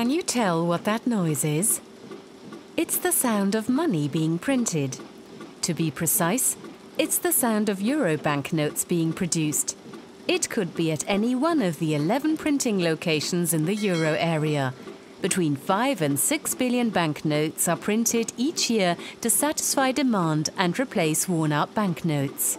Can you tell what that noise is? It's the sound of money being printed. To be precise, it's the sound of euro banknotes being produced. It could be at any one of the 11 printing locations in the euro area. Between 5 and 6 billion banknotes are printed each year to satisfy demand and replace worn-out banknotes.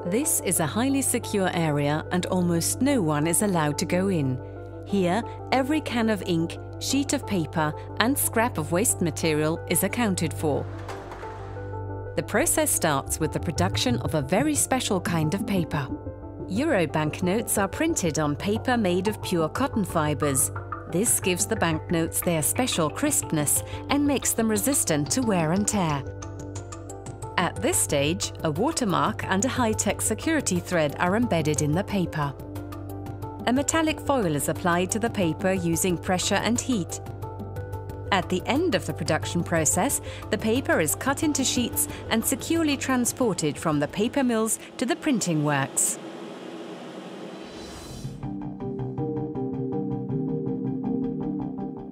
This is a highly secure area and almost no one is allowed to go in. Here, every can of ink, sheet of paper and scrap of waste material is accounted for. The process starts with the production of a very special kind of paper. Euro banknotes are printed on paper made of pure cotton fibres. This gives the banknotes their special crispness and makes them resistant to wear and tear. At this stage, a watermark and a high-tech security thread are embedded in the paper. A metallic foil is applied to the paper using pressure and heat. At the end of the production process, the paper is cut into sheets and securely transported from the paper mills to the printing works.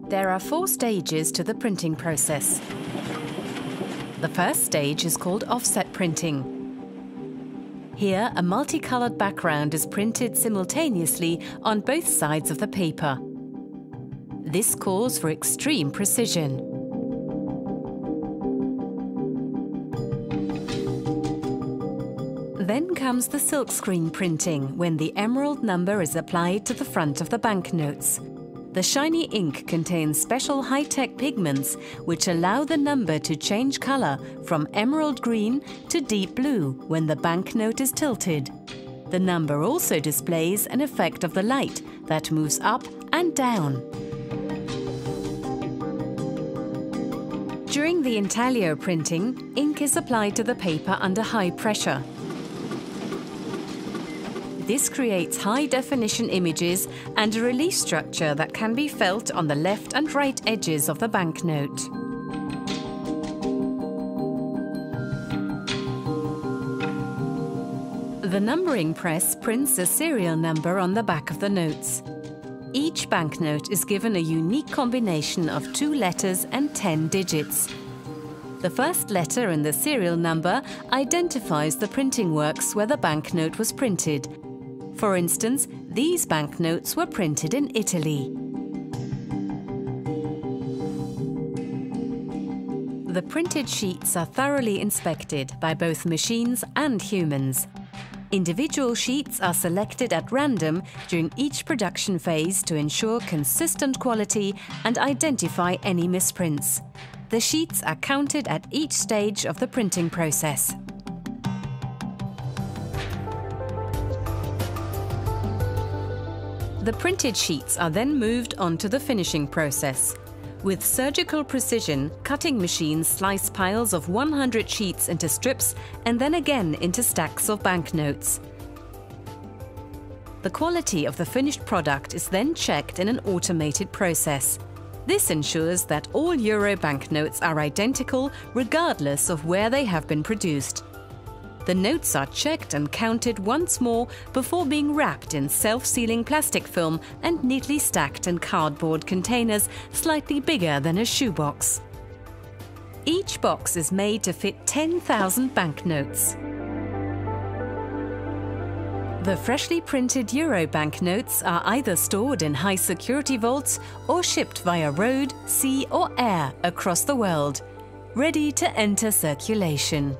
There are 4 stages to the printing process. The first stage is called offset printing. Here, a multicolored background is printed simultaneously on both sides of the paper. This calls for extreme precision. Then comes the silkscreen printing, when the emerald number is applied to the front of the banknotes. The shiny ink contains special high-tech pigments which allow the number to change color from emerald green to deep blue when the banknote is tilted. The number also displays an effect of the light that moves up and down. During the intaglio printing, ink is applied to the paper under high pressure. This creates high-definition images and a relief structure that can be felt on the left and right edges of the banknote. The numbering press prints a serial number on the back of the notes. Each banknote is given a unique combination of 2 letters and 10 digits. The first letter in the serial number identifies the printing works where the banknote was printed. For instance, these banknotes were printed in Italy. The printed sheets are thoroughly inspected by both machines and humans. Individual sheets are selected at random during each production phase to ensure consistent quality and identify any misprints. The sheets are counted at each stage of the printing process. The printed sheets are then moved on to the finishing process. With surgical precision, cutting machines slice piles of 100 sheets into strips and then again into stacks of banknotes. The quality of the finished product is then checked in an automated process. This ensures that all euro banknotes are identical regardless of where they have been produced. The notes are checked and counted once more before being wrapped in self-sealing plastic film and neatly stacked in cardboard containers slightly bigger than a shoebox. Each box is made to fit 10,000 banknotes. The freshly printed euro banknotes are either stored in high-security vaults or shipped via road, sea or air across the world, ready to enter circulation.